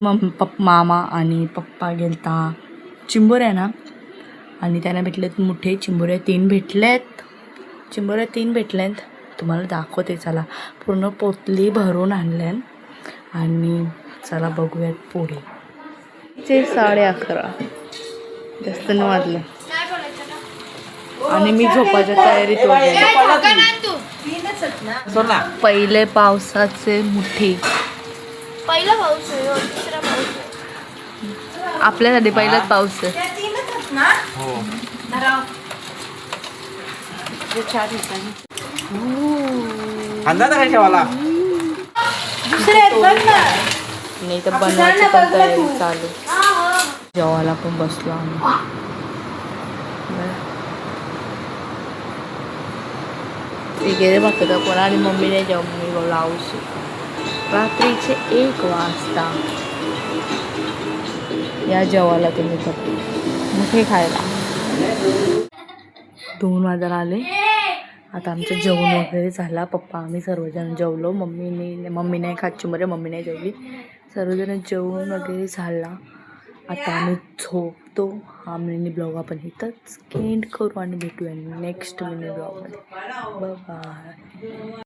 मामा आणि पप्पा गेलता चिंबोऱ्या ना, आणि त्यांना भेटलेत मोठे चिंबोऱ्या 3 भेटल्यात. तुम्हाला दाखवते चला. पूर्ण पोतली भरून आणल्यान. आणि चला बघूयात पुढे. 11:30 जास्त न वाजले आणि मी झोपाच्या तयारीत वगैरे. पहिले पावसाचे मुठी. पहिला पाऊस आहे, दुसरा पाऊस आहे. आपल्यासाठी पहिलाच पाऊस आहे. नाही तर बनवायची पण तयारी चालू. जेवायला पण बसलो आम्ही. गेले बघतो कोणा आणि मम्मीने जेव्हा मम्मी बोलला औषध रात्रीचे 1 वाजता या जेवायला तुम्ही करतो मुठे खायला. 2 वाजायला आले. आता आमचं जेवण वगैरे झाला. पप्पा आम्ही सर्वजण जेवलो. मम्मी नाही खात चिंबोऱ्या, मम्मी नाही जेवली. सर्वजण जेवण वगैरे झाला. आता आम्ही झोपतो. हा मिनी ब्लॉग आपण इथंच एंड करू आणि भेटूया नेक्स्ट मिनी ब्लॉगमध्ये. Bye bye.